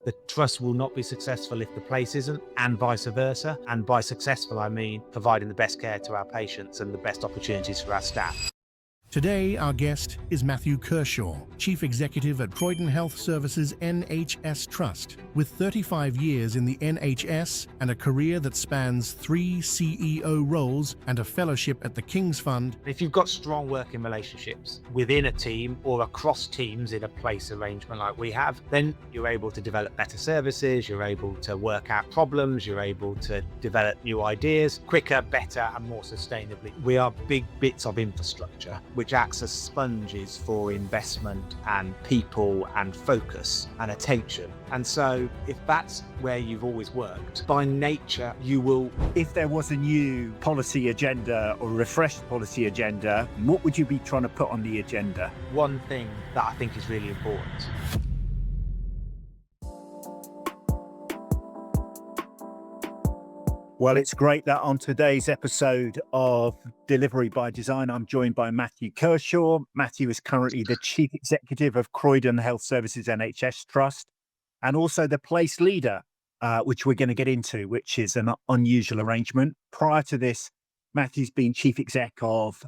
The trust will not be successful if the place isn't, and vice versa. And by successful, I mean providing the best care to our patients and the best opportunities for our staff. Today, our guest is Matthew Kershaw, Chief Executive at Croydon Health Services NHS Trust. With 35 years in the NHS and a career that spans 3 CEO roles and a fellowship at the King's Fund. If you've got strong working relationships within a team or across teams in a place arrangement like we have, then you're able to develop better services, you're able to work out problems, you're able to develop new ideas quicker, better and more sustainably. We are big bits of infrastructure which acts as sponges for investment and people and focus and attention. And so if that's where you've always worked, by nature, you will... If there was a new policy agenda or refreshed policy agenda, what would you be trying to put on the agenda? One thing that I think is really important. Well, it's great that on today's episode of Delivery by Design, I'm joined by Matthew Kershaw. Matthew is currently the Chief Executive of Croydon Health Services NHS Trust, and also the place leader, which we're going to get into, which is an unusual arrangement. Prior to this, Matthew's been Chief Exec of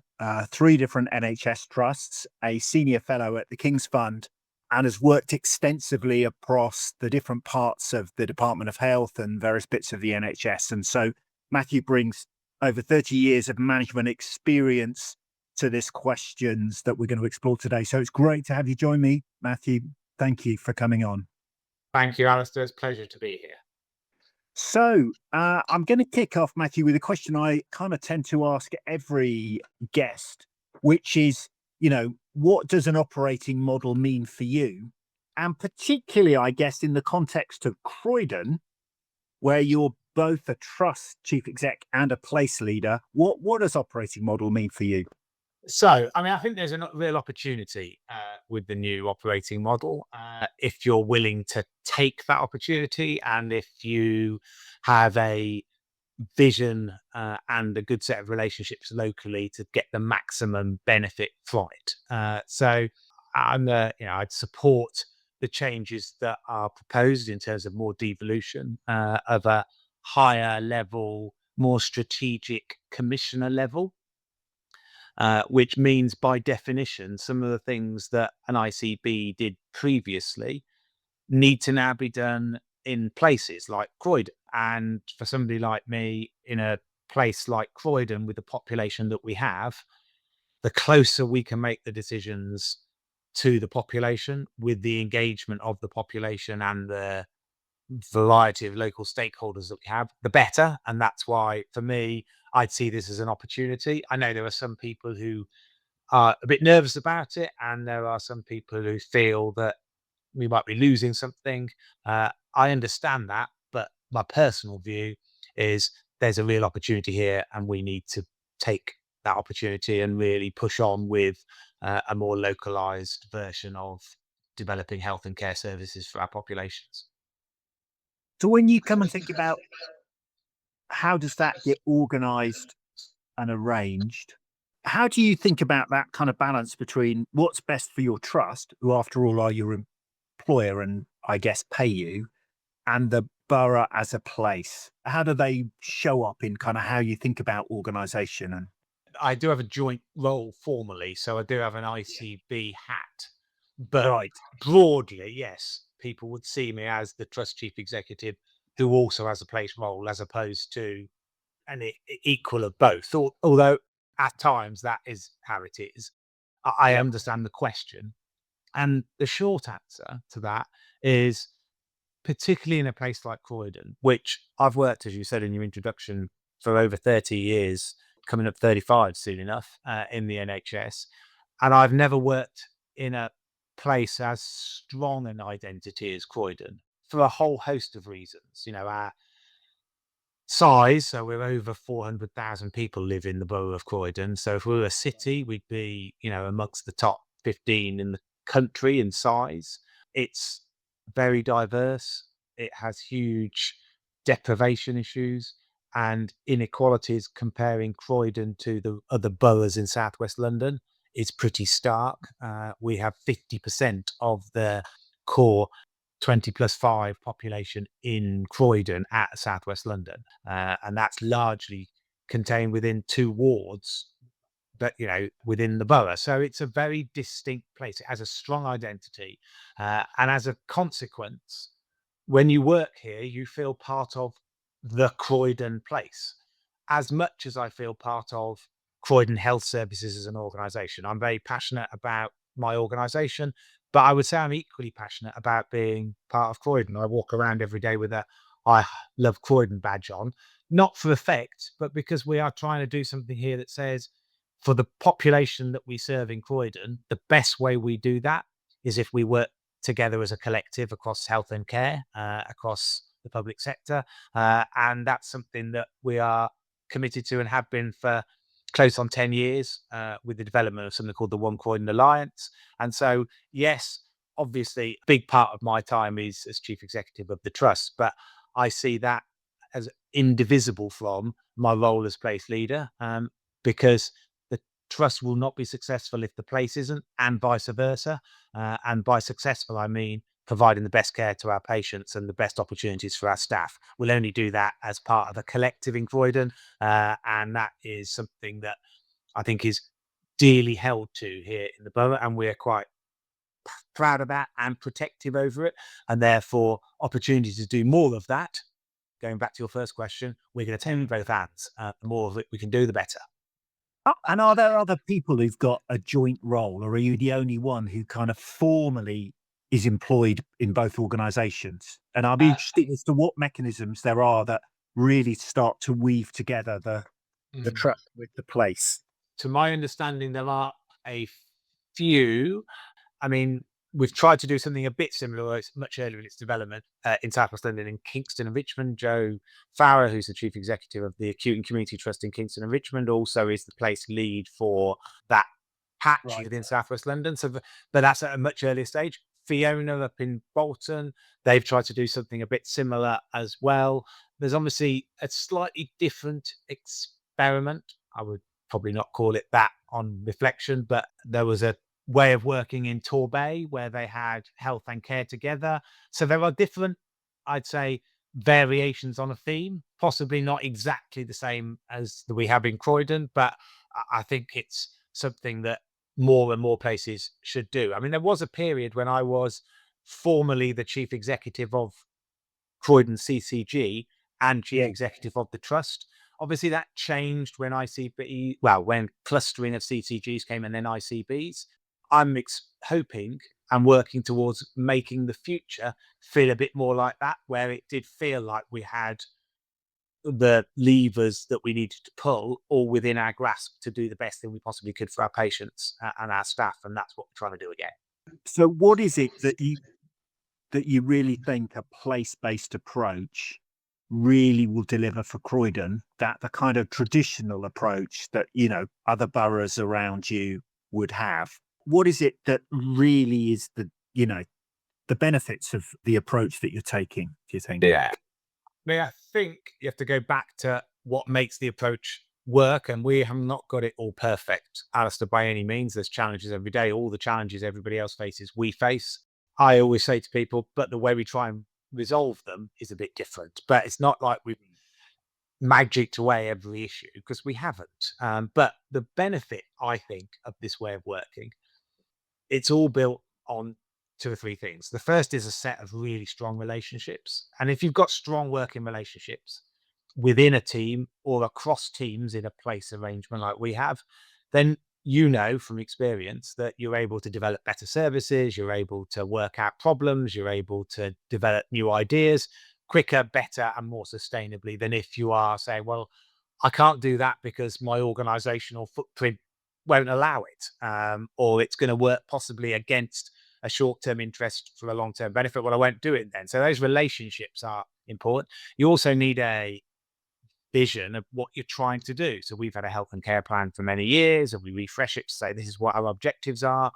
3 different NHS trusts, a senior fellow at the King's Fund, and has worked extensively across the different parts of the Department of Health and various bits of the NHS. And so Matthew brings over 30 years of management experience to this questions that we're going to explore today. So it's great to have you join me, Matthew. Thank you for coming on. Thank you, Alastair. It's a pleasure to be here. So I'm going to kick off, Matthew, with a question I kind of tend to ask every guest, which is, what does an operating model mean for you? And particularly, I guess, in the context of Croydon, where you're both a trust chief exec and a place leader, what does operating model mean for you? So, I think there's a real opportunity with the new operating model, if you're willing to take that opportunity and if you have a vision and a good set of relationships locally to get the maximum benefit from it. So I'd support the changes that are proposed in terms of more devolution of a higher level, more strategic commissioner level, which means by definition, some of the things that an ICB did previously need to now be done in places like Croydon. And for somebody like me in a place like Croydon with the population that we have, the closer we can make the decisions to the population with the engagement of the population and the variety of local stakeholders that we have, the better. And that's why, for me, I'd see this as an opportunity. I know there are some people who are a bit nervous about it, and there are some people who feel that we might be losing something. I understand that, but my personal view is there's a real opportunity here, and we need to take that opportunity and really push on with a more localized version of developing health and care services for our populations. So when you come and think about how does that get organized and arranged, how do you think about that kind of balance between what's best for your trust, who after all are your employer and I guess pay you, and the borough as a place? How do they show up in kind of how you think about organization? And I do have a joint role formally, so I do have an ICB hat, but right, broadly, yes, people would see me as the trust chief executive who also has a place role as opposed to an equal of both. Although at times that is how it is. I yeah, understand the question. And the short answer to that is, particularly in a place like Croydon, which I've worked, as you said in your introduction, for over 30 years, coming up 35 soon enough, in the NHS. And I've never worked in a place as strong an identity as Croydon for a whole host of reasons. Our size, so we're over 400,000 people live in the borough of Croydon. So if we were a city, we'd be, amongst the top 15 in the country in size. It's very diverse. It has huge deprivation issues and inequalities. Comparing Croydon to the other boroughs in southwest London is pretty stark. We have 50% of the core 20+5 population in Croydon at Southwest London. And that's largely contained within 2 wards that, within the borough. So it's a very distinct place. It has a strong identity. And as a consequence, when you work here, you feel part of the Croydon place as much as I feel part of Croydon Health Services as an organisation. I'm very passionate about my organisation, but I would say I'm equally passionate about being part of Croydon. I walk around every day with a I love Croydon badge on, not for effect, but because we are trying to do something here that says for the population that we serve in Croydon, the best way we do that is if we work together as a collective across health and care, across the public sector. And that's something that we are committed to and have been for close on 10 years with the development of something called the One Croydon Alliance. And so, yes, obviously, a big part of my time is as chief executive of the trust, but I see that as indivisible from my role as place leader, because the trust will not be successful if the place isn't, and vice versa. And by successful, I mean providing the best care to our patients and the best opportunities for our staff. We'll only do that as part of a collective in Croydon, and that is something that I think is dearly held to here in the borough, and we're quite proud of that and protective over it, and therefore opportunities to do more of that. Going back to your first question, we're going to take both hands. The more of it we can do, the better. And are there other people who've got a joint role, or are you the only one who kind of formally is employed in both organisations? And I'll be interested as to what mechanisms there are that really start to weave together the trust with the place. To my understanding, there are a few. I mean, we've tried to do something a bit similar. It's much earlier in its development in Southwest London, in Kingston and Richmond. Joe Farrer, who's the chief executive of the Acute and Community Trust in Kingston and Richmond, also is the place lead for that patch within Southwest London. So, but that's at a much earlier stage. Fiona up in Bolton, they've tried to do something a bit similar as well. There's obviously a slightly different experiment. I would probably not call it that on reflection, but there was a way of working in Torbay where they had health and care together. So there are different, I'd say, variations on a theme, possibly not exactly the same as we have in Croydon, but I think it's something that more and more places should do. I mean, there was a period when I was formerly the chief executive of Croydon CCG and chief executive of the trust. Obviously, that changed when when clustering of CCGs came and then ICBs. I'm hoping and working towards making the future feel a bit more like that, where it did feel like we had the levers that we needed to pull all within our grasp to do the best thing we possibly could for our patients and our staff. And that's what we're trying to do again. So what is it that you really think a place-based approach really will deliver for Croydon, that the kind of traditional approach that, other boroughs around you would have? What is it that really is the benefits of the approach that you're taking, do you think? Yeah. I think you have to go back to what makes the approach work, and we have not got it all perfect, Alastair, by any means. There's challenges every day. All the challenges everybody else faces, we face. I always say to people, but the way we try and resolve them is a bit different. But it's not like we've magicked away every issue, because we haven't. But the benefit, I think, of this way of working, it's all built on 2 or 3 things. The first is a set of really strong relationships. And if you've got strong working relationships within a team or across teams in a place arrangement like we have, then from experience that you're able to develop better services, you're able to work out problems, you're able to develop new ideas quicker, better, and more sustainably than if you are saying, well, I can't do that because my organizational footprint won't allow it, or it's going to work possibly against a short-term interest for a long-term benefit. Well, I won't do it then. So those relationships are important. You also need a vision of what you're trying to do. So we've had a health and care plan for many years, and we refresh it to say this is what our objectives are.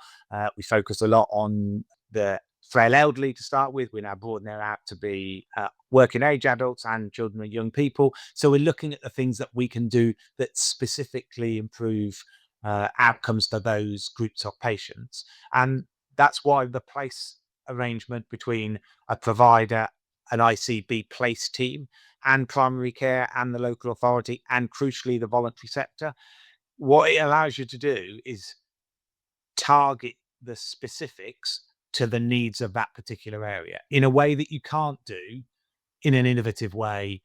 We focus a lot on the frail elderly to start with. We're now broadening it out to be working age adults and children and young people. So we're looking at the things that we can do that specifically improve outcomes for those groups of patients. And that's why the place arrangement between a provider, an ICB place team, and primary care and the local authority, and crucially the voluntary sector. What it allows you to do is target the specifics to the needs of that particular area in a way that you can't do in an innovative way,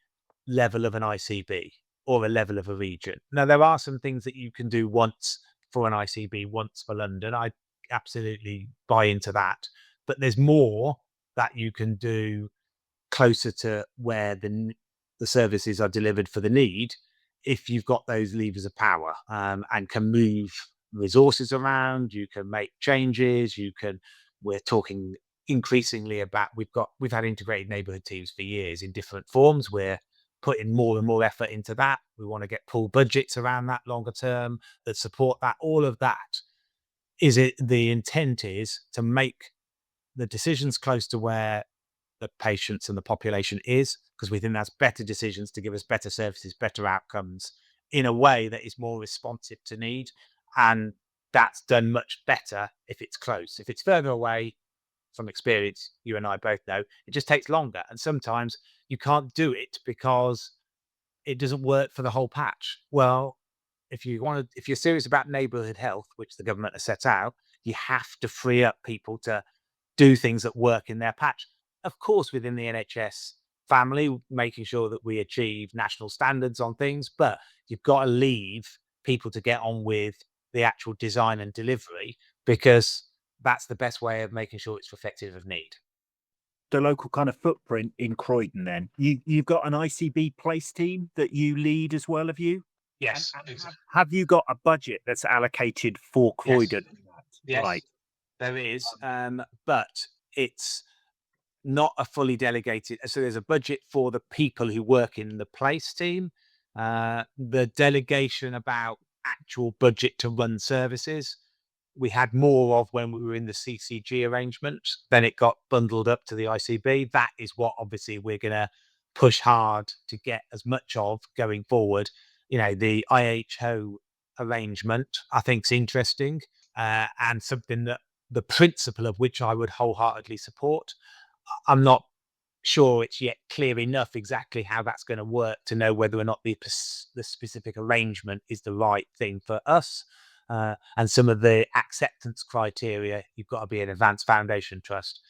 level of an ICB or a level of a region. Now, there are some things that you can do once for an ICB, once for London. I absolutely buy into that. But there's more that you can do closer to where the services are delivered for the need if you've got those levers of power, and can move resources around. You can make changes. We're talking increasingly about, we've had integrated neighbourhood teams for years in different forms. We're putting more and more effort into that. We want to get pool budgets around that longer term that support that. All of that the intent is to make the decisions close to where the patients and the population is, because we think that's better decisions to give us better services, better outcomes in a way that is more responsive to need. And that's done much better if it's close. If it's further away, from experience, you and I both know, it just takes longer. And sometimes you can't do it because it doesn't work for the whole patch. Well, if you're serious about neighbourhood health, which the government has set out, you have to free up people to do things that work in their patch. Of course, within the NHS family, making sure that we achieve national standards on things, but you've got to leave people to get on with the actual design and delivery, because that's the best way of making sure it's reflective of need. The local kind of footprint in Croydon, then you've got an ICB place team that you lead as well, have you? And, Yes, and exactly. have you got a budget that's allocated for Yes, Croydon? yes, Right. there is, but it's not a fully delegated. So there's a budget for the people who work in the place team. The delegation about actual budget to run services, we had more of when we were in the CCG arrangement. Then it got bundled up to the ICB. That is what obviously we're going to push hard to get as much of going forward. The IHO arrangement, I think, is interesting, and something that the principle of which I would wholeheartedly support. I'm not sure it's yet clear enough exactly how that's going to work to know whether or not the specific arrangement is the right thing for us. And some of the acceptance criteria, you've got to be an advanced foundation trust,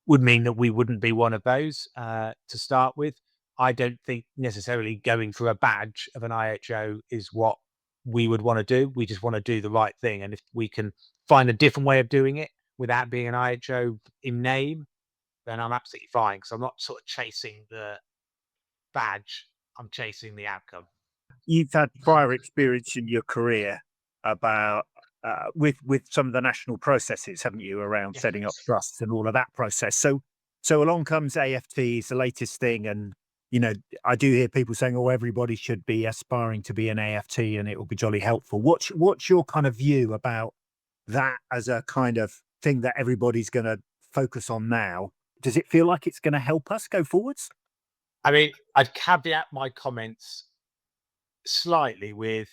would mean that we wouldn't be one of those to start with. I don't think necessarily going for a badge of an IHO is what we would want to do. We just want to do the right thing. And if we can find a different way of doing it without being an IHO in name, then I'm absolutely fine, because I'm not sort of chasing the badge. I'm chasing the outcome. You've had prior experience in your career about with some of the national processes, haven't you, around Yeah. setting up trusts and all of that process? So along comes AFTs, the latest thing, and I do hear people saying, "Oh, everybody should be aspiring to be an AFT, and it will be jolly helpful." What's your kind of view about that as a kind of thing that everybody's going to focus on now? Does it feel like it's going to help us go forwards? I mean, I'd caveat my comments slightly with,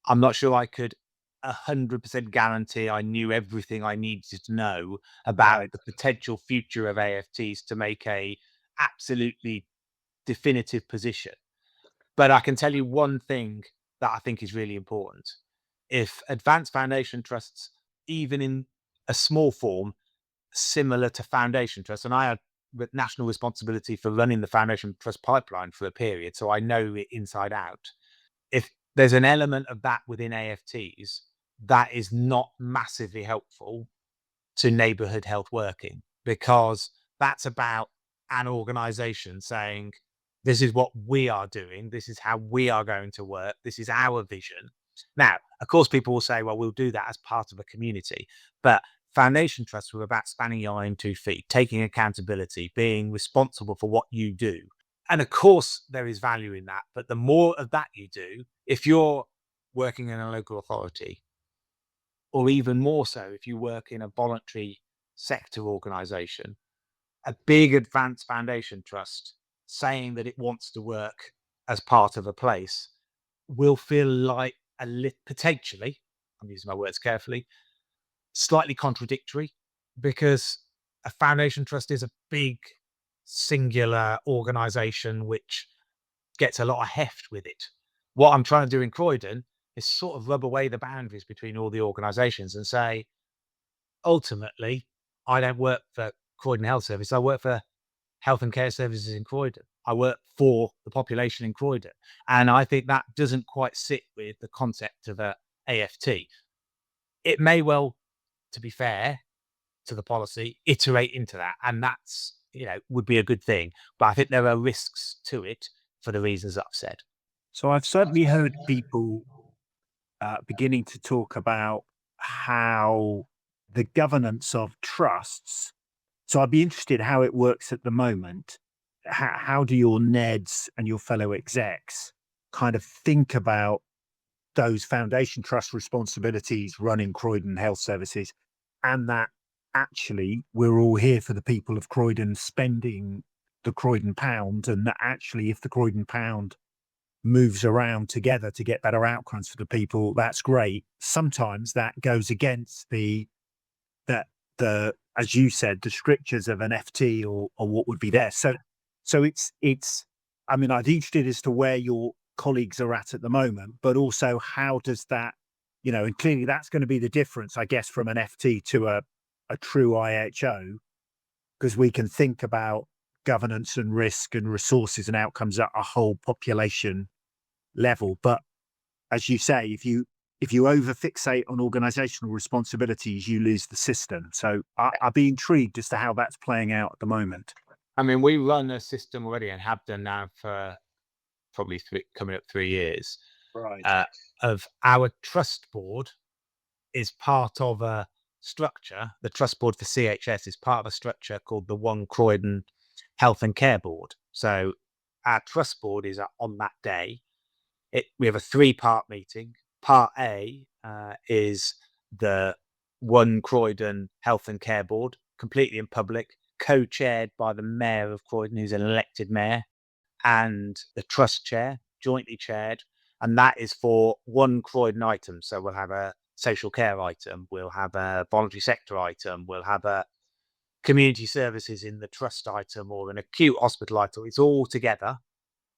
I'm not sure I could 100% guarantee I knew everything I needed to know about Right. the potential future of AFTs to make a absolutely definitive position. But I can tell you one thing that I think is really important. If advanced foundation trusts, even in a small form, similar to foundation trusts, and I had national responsibility for running the foundation trust pipeline for a period, so I know it inside out. If there's an element of that within AFTs, that is not massively helpful to neighbourhood health working, because that's about an organization saying, this is what we are doing, this is how we are going to work, this is our vision. Now, of course, people will say, well, we'll do that as part of a community, but foundation trusts were about spanning your own 2 feet, taking accountability, being responsible for what you do. And of course, there is value in that, but the more of that you do, if you're working in a local authority, or even more so if you work in a voluntary sector organization, a big advanced foundation trust saying that it wants to work as part of a place will feel like potentially, I'm using my words carefully, slightly contradictory, because a foundation trust is a big singular organization which gets a lot of heft with it. What I'm trying to do in Croydon is sort of rub away the boundaries between all the organizations and say, ultimately, I don't work for Croydon Health Service. I work for Health and Care Services in Croydon. I work for the population in Croydon. And I think that doesn't quite sit with the concept of a AFT. It may well, to be fair to the policy, iterate into that. And that's, would be a good thing. But I think there are risks to it for the reasons I've said. So I've certainly heard people beginning to talk about how the governance of trusts. So I'd be interested how it works at the moment. How do your NEDs and your fellow execs kind of think about those foundation trust responsibilities running Croydon Health Services, and that actually we're all here for the people of Croydon spending the Croydon pound, and that actually if the Croydon pound moves around together to get better outcomes for the people, that's great. Sometimes that goes against the as you said, the strictures of an FT or what would be there. So it's I mean, I'd be interested as to where your colleagues are at the moment, but also how does that, and clearly that's going to be the difference, I guess, from an FT to a true IHO, because we can think about governance and risk and resources and outcomes at a whole population level. But as you say, if you over fixate on organizational responsibilities, you lose the system. So I'd be intrigued as to how that's playing out at the moment. I mean, we run a system already and have done now for probably coming up 3 years. Right. Of our trust board is part of a structure. The trust board for CHS is part of a structure called the One Croydon Health and Care Board. So our trust board is on that day. We have a 3-part meeting. Part A is the One Croydon Health and Care Board, completely in public, co-chaired by the Mayor of Croydon, who's an elected mayor, and the trust chair, jointly chaired. And that is for one Croydon item. So we'll have a social care item, we'll have a voluntary sector item, we'll have a community services in the trust item, or an acute hospital item. It's all together.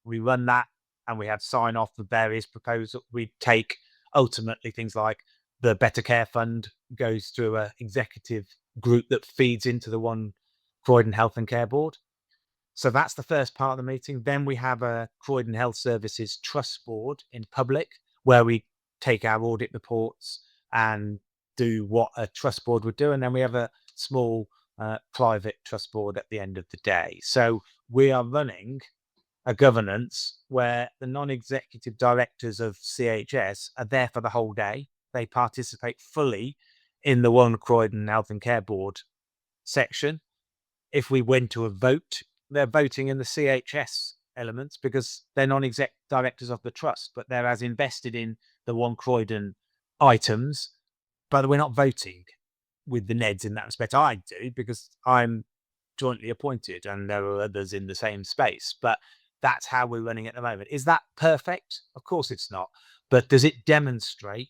We run that and we have sign off the various proposals. We take ultimately things like the Better Care Fund goes through an executive group that feeds into the One Croydon Health and Care Board. So that's the first part of the meeting. Then we have a Croydon Health Services Trust Board in public, where we take our audit reports and do what a trust board would do. And then we have a small private trust board at the end of the day. So we are running a governance where the non-executive directors of CHS are there for the whole day. They participate fully in the One Croydon Health and Care Board section. If we went to a vote, they're voting in the CHS elements because they're non-exec directors of the trust, but they're as invested in the One Croydon items, but we're not voting with the NEDs in that respect. I do because I'm jointly appointed and there are others in the same space, but that's how we're running at the moment. Is that perfect? Of course it's not. But does it demonstrate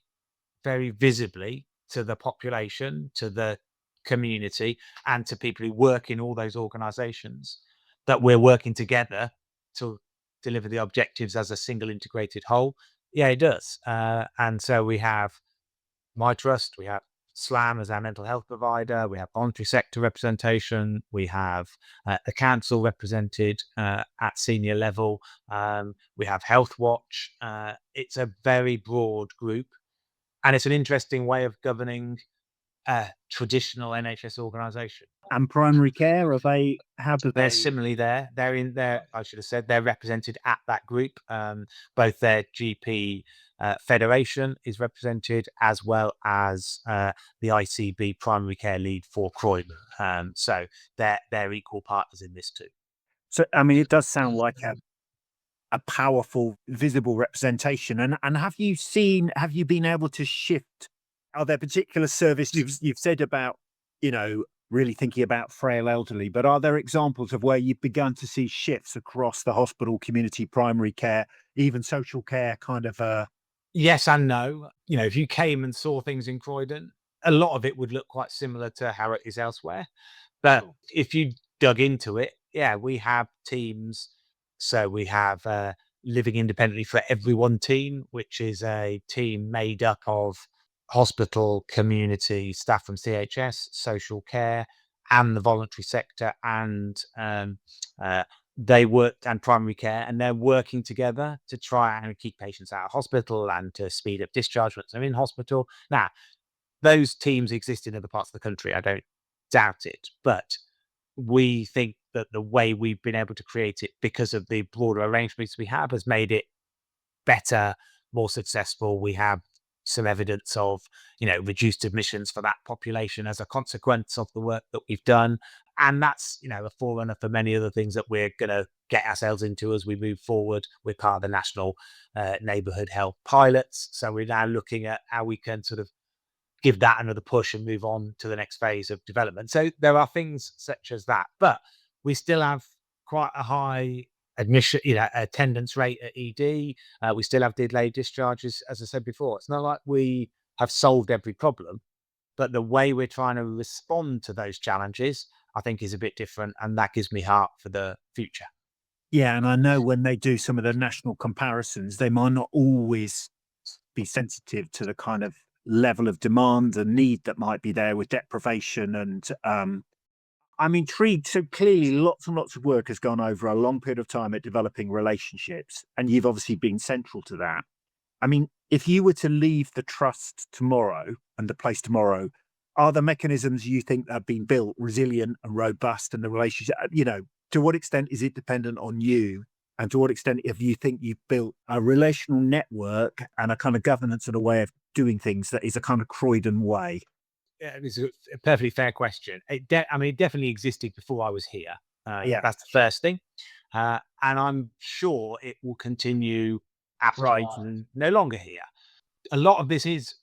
very visibly to the population, to the community, and to people who work in all those organizations that we're working together to deliver the objectives as a single integrated whole? Yeah, it does. And so we have my trust, we have SLAM as our mental health provider, we have voluntary sector representation, we have the council represented at senior level, we have Health Watch. It's a very broad group, and it's an interesting way of governing a traditional NHS organisation. And primary care, how do They're they? similarly there. They're in there. I should have said they're represented at that group. Both their GP federation is represented, as well as the ICB primary care lead for Croydon. So they're equal partners in this too. So I mean, it does sound like a powerful, visible representation. And have you been able to shift? Are there particular services you've said about, really thinking about frail elderly, but are there examples of where you've begun to see shifts across the hospital, community, primary care, even social care kind of? Yes and no. If you came and saw things in Croydon, a lot of it would look quite similar to how it is elsewhere. But if you dug into it, yeah, we have teams. So we have Living Independently for Everyone team, which is a team made up of hospital, community, staff from CHS, social care, and the voluntary sector, and they worked and primary care, and they're working together to try and keep patients out of hospital and to speed up discharge once they're in hospital. Now, those teams exist in other parts of the country. I don't doubt it, but we think that the way we've been able to create it, because of the broader arrangements we have, has made it better, more successful. We have some evidence of, reduced admissions for that population as a consequence of the work that we've done. And that's, a forerunner for many other things that we're going to get ourselves into as we move forward. We're part of the national neighbourhood health pilots. So we're now looking at how we can sort of give that another push and move on to the next phase of development. So there are things such as that, but we still have quite a high admission, attendance rate at ED. We still have delayed discharges, as I said before. It's not like we have solved every problem, but the way we're trying to respond to those challenges, I think, is a bit different, and that gives me heart for the future. Yeah, and I know when they do some of the national comparisons, they might not always be sensitive to the kind of level of demand and need that might be there with deprivation. And I'm intrigued. So clearly, lots and lots of work has gone over a long period of time at developing relationships, and you've obviously been central to that. I mean, if you were to leave the trust tomorrow and the place tomorrow, are the mechanisms you think that have been built resilient and robust, and the relationship, to what extent is it dependent on you? And to what extent, if you think you've built a relational network and a kind of governance and a way of doing things that is a kind of Croydon way? Yeah, it's a perfectly fair question. It definitely existed before I was here. Yeah, That's the first thing. And I'm sure it will continue after right. I'm no longer here. A lot of this is,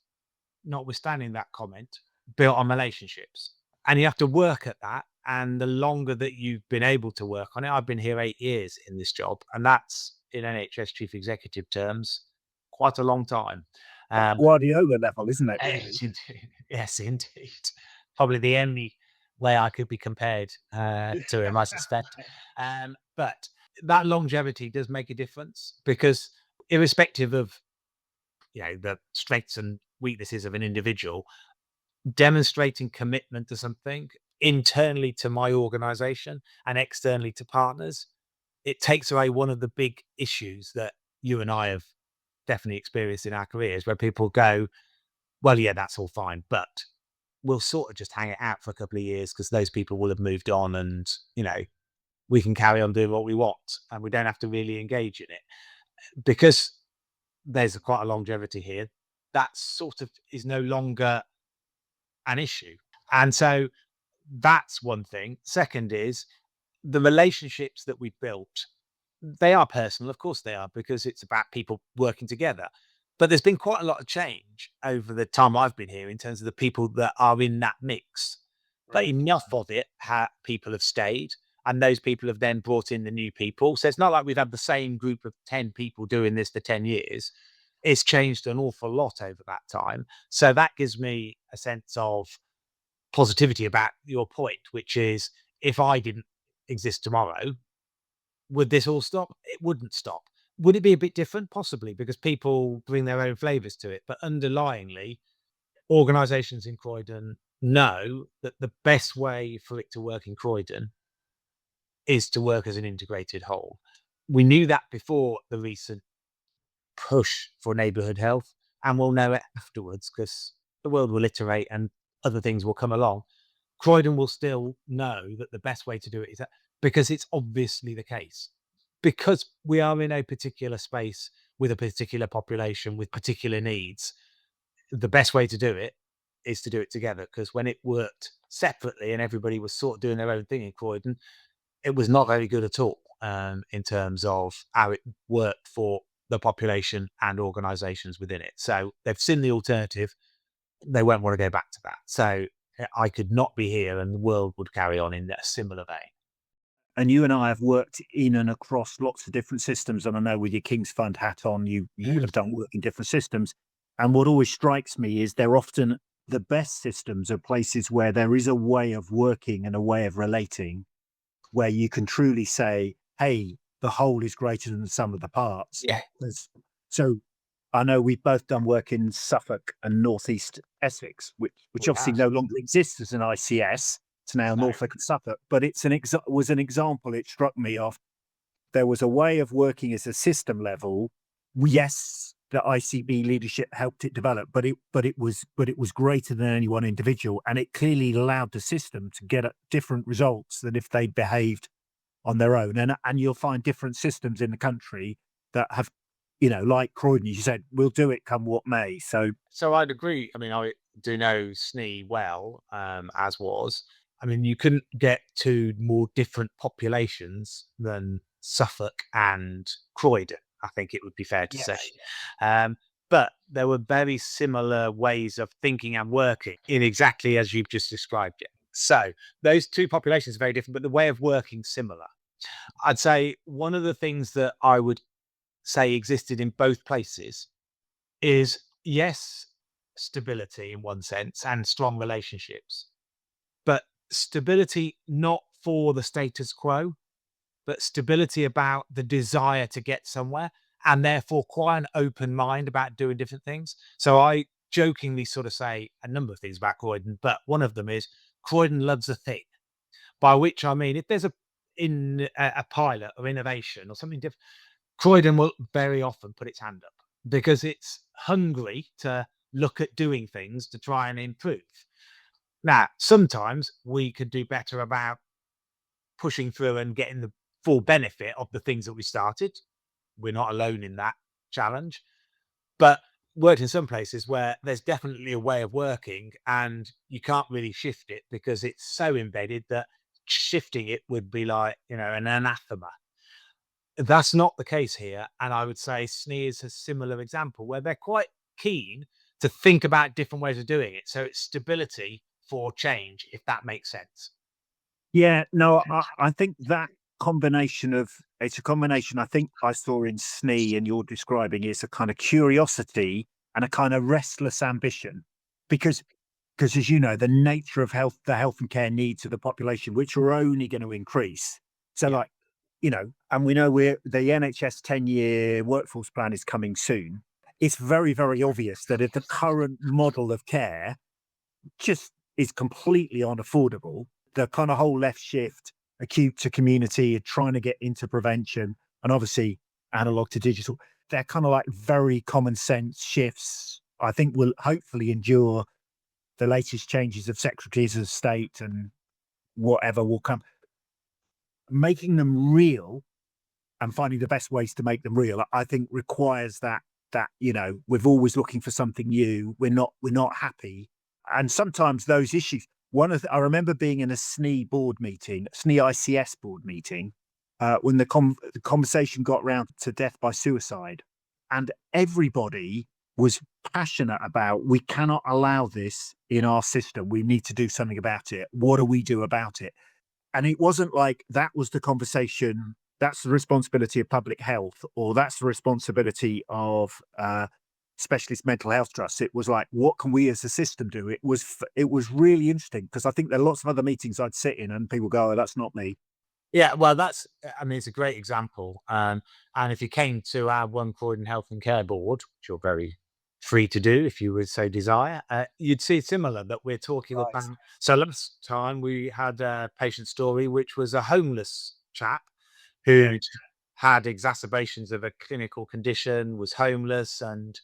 notwithstanding that comment, built on relationships. And you have to work at that. And the longer that you've been able to work on it, I've been here 8 years in this job, and that's, in NHS chief executive terms, quite a long time. Um, Guardiola level, isn't it, really? Yes, indeed. Yes, indeed. Probably the only way I could be compared to him, I suspect. But that longevity does make a difference, because irrespective of, the strengths and weaknesses of an individual, demonstrating commitment to something internally to my organization and externally to partners, it takes away one of the big issues that you and I have definitely experienced in our careers, where people go, well, yeah, that's all fine, but we'll sort of just hang it out for a couple of years because those people will have moved on, and, we can carry on doing what we want and we don't have to really engage in it, because there's quite a longevity here. That sort of is no longer an issue. And so that's one thing. Second is the relationships that we've built. They are personal, of course they are, because it's about people working together. But there's been quite a lot of change over the time I've been here in terms of the people that are in that mix. But Right. enough of it, people have stayed, and those people have then brought in the new people. So it's not like we've had the same group of 10 people doing this for 10 years. It's changed an awful lot over that time. So that gives me a sense of positivity about your point, which is, if I didn't exist tomorrow, would this all stop? It wouldn't stop. Would it be a bit different? Possibly, because people bring their own flavors to it. But underlyingly, organizations in Croydon know that the best way for it to work in Croydon is to work as an integrated whole. We knew that before the recent push for neighbourhood health, and we'll know it afterwards, because the world will iterate and other things will come along. Croydon will still know that the best way to do it is that, because it's obviously the case. Because we are in a particular space with a particular population with particular needs, the best way to do it is to do it together. Because when it worked separately and everybody was sort of doing their own thing in Croydon, it was not very good at all, in terms of how it worked for the population and organisations within it. So they've seen the alternative. They won't want to go back to that. So I could not be here and the world would carry on in a similar vein. And you and I have worked in and across lots of different systems. And I know with your King's Fund hat on, you would have done work in different systems. And what always strikes me is they're often the best systems are places where there is a way of working and a way of relating, where you can truly say, hey, the whole is greater than the sum of the parts. Yeah. So I know we've both done work in Suffolk and Northeast Essex, which We obviously have. no longer exists as an ICS. It's now No. Norfolk and Suffolk, but it's was an example. It struck me of there was a way of working as a system level. Yes, the ICB leadership helped it develop, but it was greater than any one individual, and it clearly allowed the system to get different results than if they behaved on their own. And you'll find different systems in the country that have, like Croydon, you said, we'll do it come what may. So I'd agree. I mean, I do know SNE well, as was. I mean, you couldn't get to more different populations than Suffolk and Croydon, I think it would be fair to say. But there were very similar ways of thinking and working in exactly as you've just described it. So those two populations are very different, but the way of working similar. I'd say one of the things that I would say existed in both places is, yes, stability in one sense and strong relationships, but stability not for the status quo, but stability about the desire to get somewhere, and therefore quite an open mind about doing different things. So I jokingly sort of say a number of things about Croydon, but one of them is Croydon loves a thing, by which I mean if there's a pilot or innovation or something different, Croydon will very often put its hand up because it's hungry to look at doing things to try and improve. Now, sometimes we could do better about pushing through and getting the full benefit of the things that we started. We're not alone in that challenge, but worked in some places where there's definitely a way of working and you can't really shift it because it's so embedded that shifting it would be like, an anathema. That's not the case here, and I would say SNE is a similar example where they're quite keen to think about different ways of doing it. So it's stability for change, if that makes sense. yeah, no, I think that it's a combination I think I saw in SNE and you're describing is a kind of curiosity and a kind of restless ambition. Because as you know, the nature of the health and care needs of the population, which are only going to increase. So Yeah. like, and we know the NHS 10-year workforce plan is coming soon. It's very, very obvious that if the current model of care just is completely unaffordable, the kind of whole left shift, acute to community, and trying to get into prevention, and obviously analog to digital, they're kind of like very common sense shifts. I think will hopefully endure the latest changes of secretaries of state and whatever will come. Making them real and finding the best ways to make them real, I think requires that we're always looking for something new. We're not happy, and sometimes those issues. I remember being in a SNE board meeting, SNE ICS board meeting, when the conversation got round to death by suicide, and everybody was passionate about we cannot allow this in our system. We need to do something about it. What do we do about it? And it wasn't like that was the conversation. That's the responsibility of public health, or that's the responsibility of specialist mental health trusts. It was like, what can we as a system do? It was really interesting because I think there are lots of other meetings I'd sit in and people go, oh, that's not me. Yeah, well, I mean, it's a great example. And if you came to our One Croydon Health and Care Board, which you're very free to do if you would so desire, you'd see similar that we're talking Right. about. So last time we had a patient story, which was a homeless chap who'd had exacerbations of a clinical condition, was homeless, and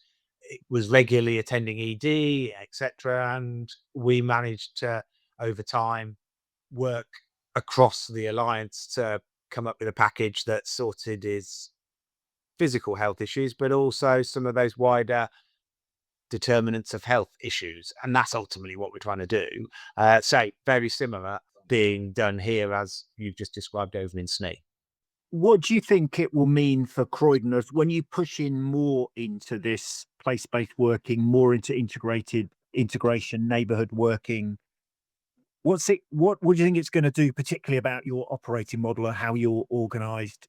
was regularly attending ED, etc. And we managed to, over time, work across the alliance to come up with a package that sorted his physical health issues, but also some of those wider determinants of health issues. And that's ultimately what we're trying to do. So very similar being done here as you've just described over in SNE. What do you think it will mean for Croydoners when you push in more into this place-based working, more into integration, neighbourhood working? What do you think it's going to do, particularly about your operating model and how you're organised?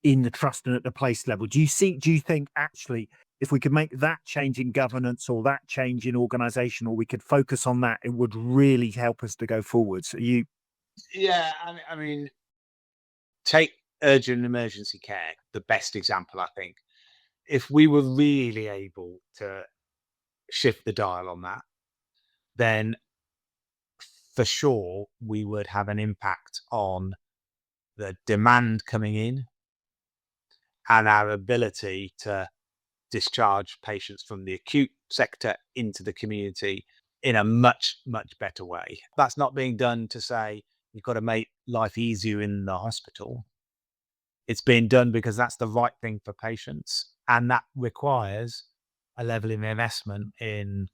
in the trust and at the place level? Do you think actually if we could make that change in governance or that change in organisation, or we could focus on that, it would really help us to go forwards? Yeah, I mean, take urgent and emergency care, the best example, I think. If we were really able to shift the dial on that, then for sure we would have an impact on the demand coming in and our ability to discharge patients from the acute sector into the community in a much, much better way. That's not being done to say you've got to make life easier in the hospital. It's being done because that's the right thing for patients. And that requires a level of investment in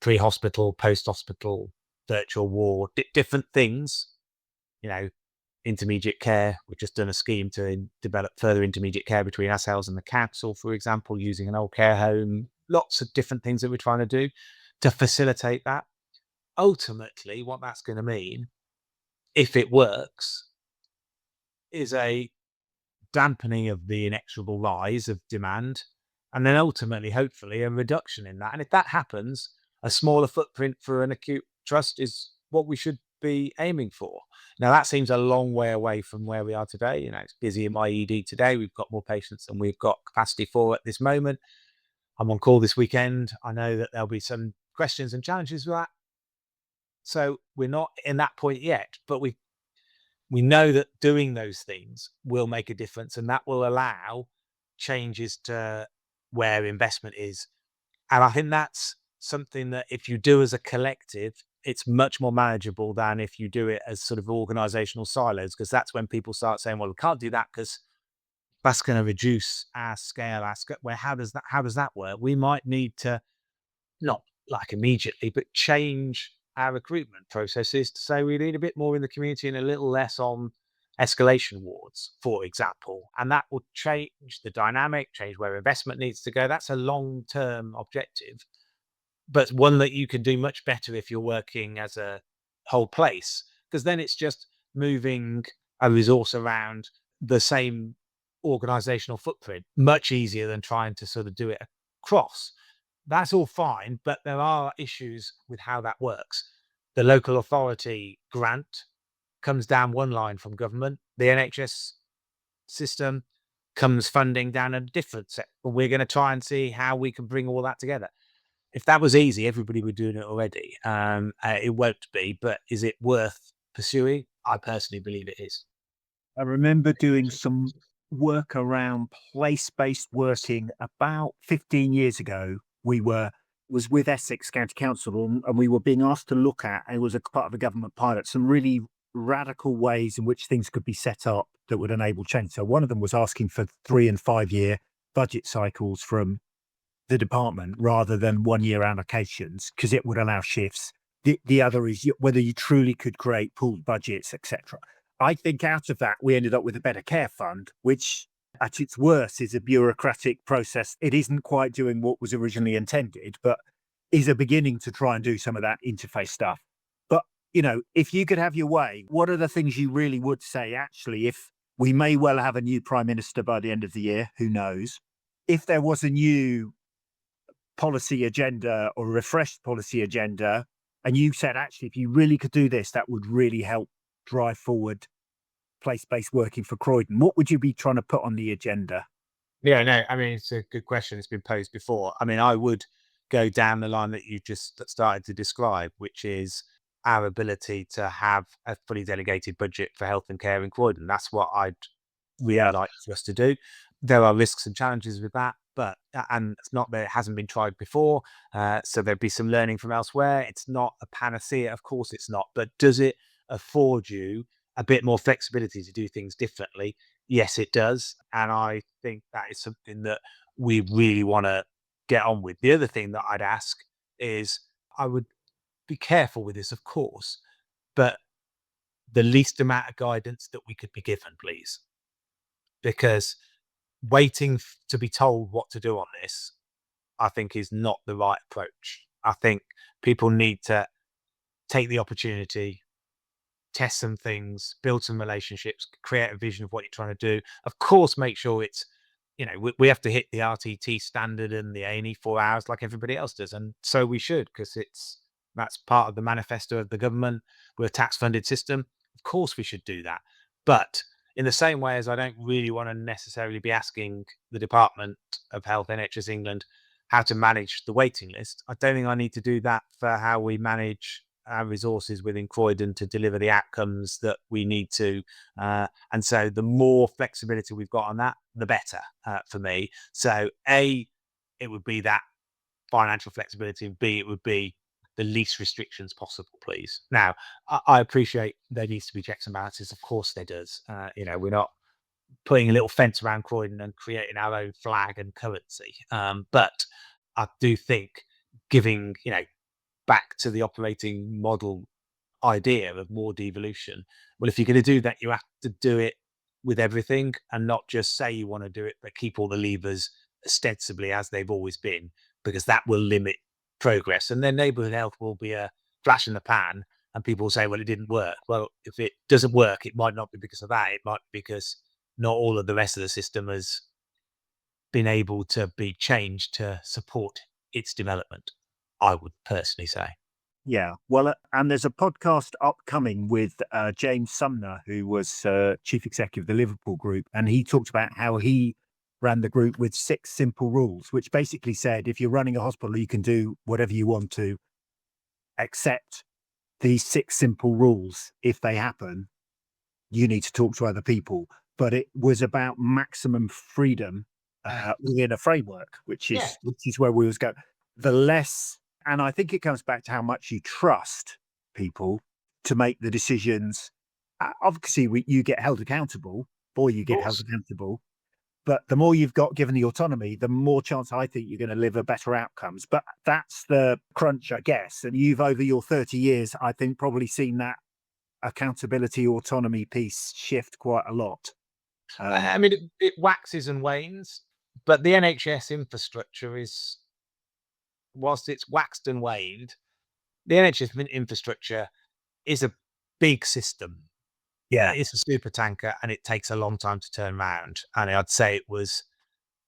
pre-hospital, post-hospital, virtual ward, different things, you know, intermediate care. We've just done a scheme to develop further intermediate care between ourselves and the council, for example, using an old care home, lots of different things that we're trying to do to facilitate that. Ultimately, what that's going to mean, if it works, is a dampening of the inexorable rise of demand, and then ultimately, hopefully, a reduction in that. And if that happens, a smaller footprint for an acute trust is what we should be aiming for. Now, that seems a long way away from where we are today. It's busy in my ED today. We've got more patients than we've got capacity for at this moment. I'm on call this weekend. I know that there'll be some questions and challenges with that. So we're not in that point yet, but we know that doing those things will make a difference, and that will allow changes to where investment is. And I think that's something that if you do as a collective, it's much more manageable than if you do it as sort of organizational silos, because that's when people start saying, well, we can't do that because that's going to reduce our scale, where how does that work? We might need to, not like immediately, but change our recruitment processes to say we need a bit more in the community and a little less on escalation wards, for example. And that will change the dynamic, change where investment needs to go. That's a long-term objective, but one that you can do much better if you're working as a whole place, because then it's just moving a resource around the same organizational footprint, much easier than trying to sort of do it across. That's all fine, but there are issues with how that works. The local authority grant comes down one line from government. The NHS system comes funding down a different set. We're going to try and see how we can bring all that together. If that was easy, everybody would be doing it already. It won't be, but is it worth pursuing? I personally believe it is. I remember doing some work around place-based working about 15 years ago. Was with Essex County Council, and we were being asked to look at, it was a part of a government pilot, some really radical ways in which things could be set up that would enable change. So one of them was asking for 3 and 5 year budget cycles from the department rather than 1 year allocations, because it would allow shifts. The other is whether you truly could create pooled budgets, etc. I think out of that, we ended up with a better care fund, which at its worst is a bureaucratic process. It isn't quite doing what was originally intended, but is a beginning to try and do some of that interface stuff. But, if you could have your way, what are the things you really would say, actually, if we may well have a new prime minister by the end of the year, who knows? If there was a new policy agenda or a refreshed policy agenda, and you said, actually, if you really could do this, that would really help drive forward place-based working for Croydon, what would you be trying to put on the agenda? Yeah, no, I mean, it's a good question. It's been posed before. I mean, I would go down the line that you just started to describe, which is our ability to have a fully delegated budget for health and care in Croydon. That's what I'd really like for us to do. There are risks and challenges with that, but and it's not that it hasn't been tried before. So there'd be some learning from elsewhere. It's not a panacea, of course it's not, but does it afford you a bit more flexibility to do things differently? Yes, it does. And I think that is something that we really want to get on with. The other thing that I'd ask is, I would be careful with this, of course, but the least amount of guidance that we could be given, please. Because waiting to be told what to do on this, I think, is not the right approach. I think people need to take the opportunity test some things, build some relationships, create a vision of what you're trying to do. Of course, make sure it's, we have to hit the RTT standard and the A&E 4 hours like everybody else does. And so we should, because that's part of the manifesto of the government. We're a tax funded system. Of course we should do that. But in the same way as I don't really want to necessarily be asking the Department of Health, NHS England, how to manage the waiting list, I don't think I need to do that for how we manage our resources within Croydon to deliver the outcomes that we need to. And so the more flexibility we've got on that, the better for me. So A, it would be that financial flexibility, and B, it would be the least restrictions possible, please. Now, I appreciate there needs to be checks and balances. Of course there does. We're not putting a little fence around Croydon and creating our own flag and currency. But I do think giving, back to the operating model idea of more devolution. Well, if you're going to do that, you have to do it with everything and not just say you want to do it, but keep all the levers ostensibly as they've always been, because that will limit progress. And then neighbourhood health will be a flash in the pan, and people will say, well, it didn't work. Well, if it doesn't work, it might not be because of that. It might be because not all of the rest of the system has been able to be changed to support its development, I would personally say. Yeah, well, and there's a podcast upcoming with James Sumner, who was chief executive of the Liverpool Group, and he talked about how he ran the group with 6 simple rules, which basically said if you're running a hospital, you can do whatever you want to, except these 6 simple rules. If they happen, you need to talk to other people. But it was about maximum freedom within a framework, which is where we was going. The less. And I think it comes back to how much you trust people to make the decisions. Obviously, you get held accountable, but the more you've got given the autonomy, the more chance I think you're going to deliver better outcomes. But that's the crunch, I guess. And you've, over your 30 years, I think probably seen that accountability, autonomy piece shift quite a lot. I mean, it waxes and wanes, but the NHS infrastructure is, whilst it's waxed and waned, the NHS infrastructure is a big system. Yeah. It's a super tanker, and it takes a long time to turn around. And I'd say it was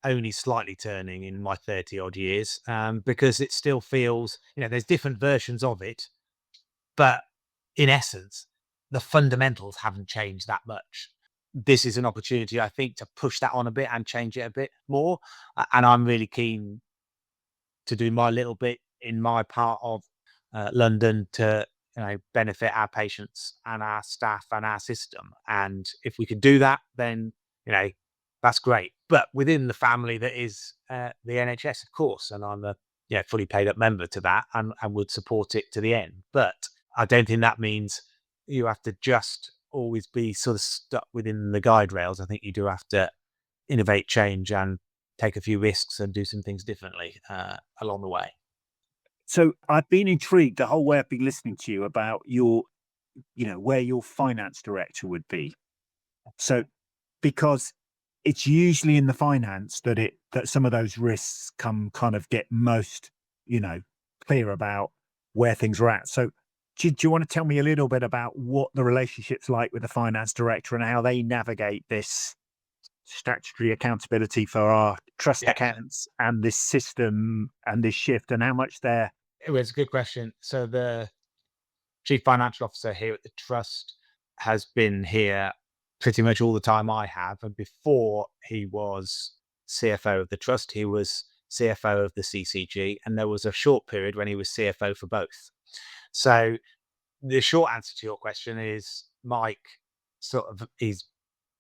only slightly turning in my 30 odd years, because it still feels, there's different versions of it, but in essence, the fundamentals haven't changed that much. This is an opportunity, I think, to push that on a bit and change it a bit more. And I'm really keen to do my little bit in my part of London to benefit our patients and our staff and our system. And if we can do that, then that's great. But within the family that is the NHS, of course, and I'm a fully paid up member to that, and would support it to the end. But I don't think that means you have to just always be sort of stuck within the guide rails. I think you do have to innovate, change, and take a few risks and do some things differently along the way. So I've been intrigued the whole way I've been listening to you about your, where your finance director would be. So, because it's usually in the finance that some of those risks get most, clear about where things are at. So do you want to tell me a little bit about what the relationship's like with the finance director and how they navigate this statutory accountability for our trust accountants and this system and this shift, and how much they're... It was a good question. So the chief financial officer here at the trust has been here pretty much all the time I have. And before he was CFO of the trust, he was CFO of the CCG. And there was a short period when he was CFO for both. So the short answer to your question is Mike he's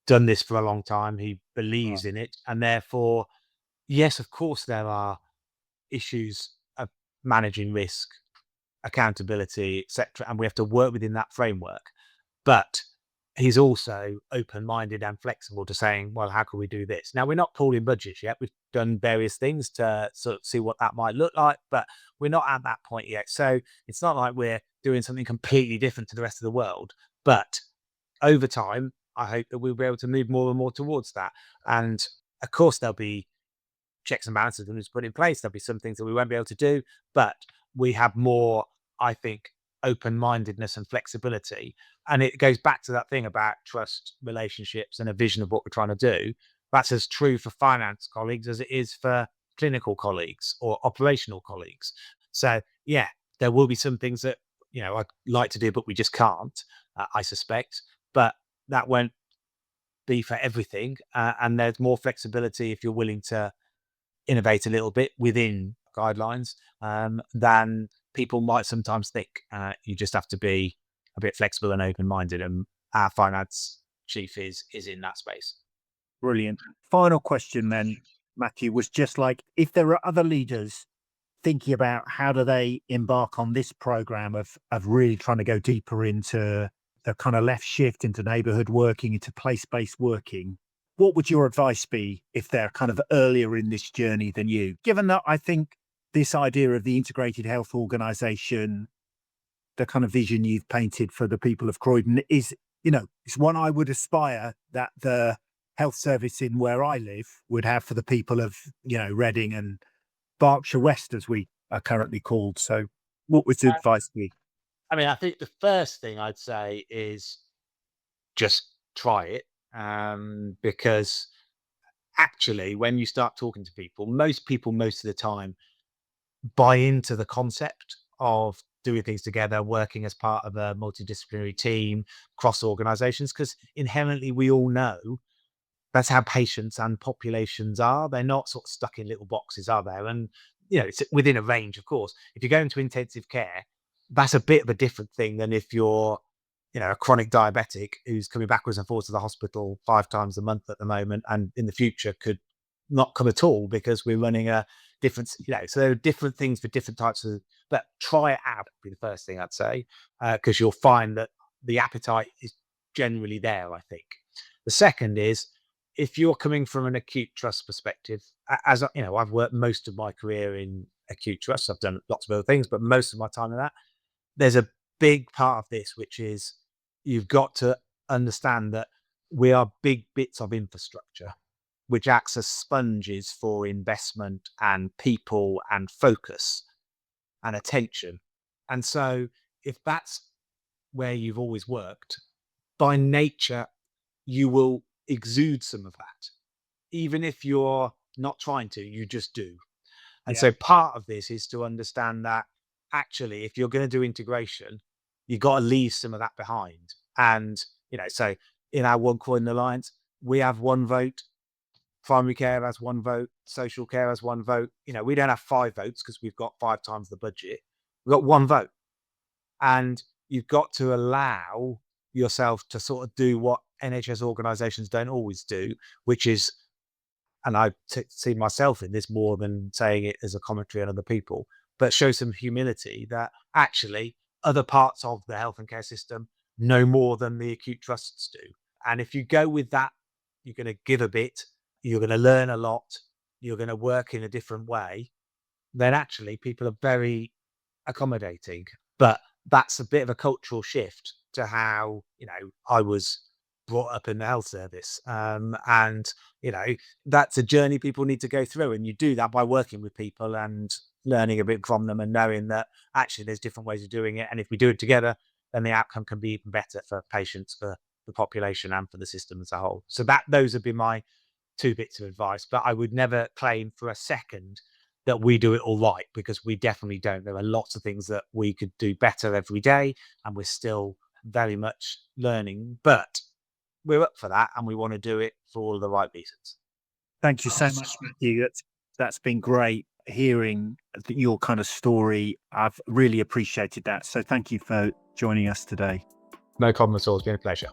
done this for a long time. He believes in it. And therefore, yes, of course, there are issues of managing risk, accountability, etc. And we have to work within that framework. But he's also open-minded and flexible to saying, well, how can we do this? Now, we're not pooling budgets yet. We've done various things to sort of see what that might look like, but we're not at that point yet. So it's not like we're doing something completely different to the rest of the world. But over time, I hope that we'll be able to move more and more towards that. And of course, there'll be checks and balances that is put in place. There'll be some things that we won't be able to do, but we have more, I think, open-mindedness and flexibility. And it goes back to that thing about trust, relationships, and a vision of what we're trying to do. That's as true for finance colleagues as it is for clinical colleagues or operational colleagues. So yeah, there will be some things that, I'd like to do, but we just can't, I suspect. But that won't be for everything. And there's more flexibility if you're willing to innovate a little bit within guidelines than people might sometimes think. You just have to be a bit flexible and open-minded, and our finance chief is in that space. Brilliant. Final question then, Matthew, was just like, if there are other leaders thinking about how do they embark on this program of really trying to go deeper into the kind of left shift into neighborhood working, into place-based working, what would your advice be if they're kind of earlier in this journey than you? Given that I think this idea of the integrated health organization, the kind of vision you've painted for the people of Croydon is, it's one I would aspire that the health service in where I live would have for the people of, Reading and Berkshire West, as we are currently called. So what would the advice be? I think the first thing I'd say is just try it, because actually, when you start talking to people, most people, most of the time, buy into the concept of doing things together, working as part of a multidisciplinary team, cross organizations, because inherently we all know that's how patients and populations are. They're not sort of stuck in little boxes, are there? And, it's within a range, of course. If you go into intensive care, that's a bit of a different thing than if you're, a chronic diabetic who's coming backwards and forwards to the hospital 5 times a month at the moment, and in the future could not come at all because we're running a different, so there are different things for different types of, but try it out would be the first thing I'd say, because you'll find that the appetite is generally there, I think. The second is, if you're coming from an acute trust perspective, as I've worked most of my career in acute trusts. I've done lots of other things, but most of my time in that, there's a big part of this, which is you've got to understand that we are big bits of infrastructure, which acts as sponges for investment and people and focus and attention. And so if that's where you've always worked, by nature, you will exude some of that. Even if you're not trying to, you just do. And Yeah. so part of this is to understand that actually, if you're going to do integration, you've got to leave some of that behind. And, so in our One Croydon Alliance, we have one vote. Primary care has one vote. Social care has one vote. We don't have 5 votes because we've got 5 times the budget. We've got one vote. And you've got to allow yourself to sort of do what NHS organisations don't always do, which is, and I see myself in this more than saying it as a commentary on other people, but show some humility that actually other parts of the health and care system know more than the acute trusts do. And if you go with that, you're going to give a bit, you're going to learn a lot, you're going to work in a different way, then actually people are very accommodating. But that's a bit of a cultural shift to how, I was brought up in the health service. And, that's a journey people need to go through. And you do that by working with people and learning a bit from them and knowing that actually there's different ways of doing it. And if we do it together, then the outcome can be even better for patients, for the population and for the system as a whole. So those would be my 2 bits of advice, but I would never claim for a second that we do it all right, because we definitely don't. There are lots of things that we could do better every day, and we're still very much learning, but we're up for that and we want to do it for all the right reasons. Thank you so much, Matthew. That's been great hearing your kind of story. I've really appreciated that. So thank you for joining us today. No problem at all. It's been a pleasure.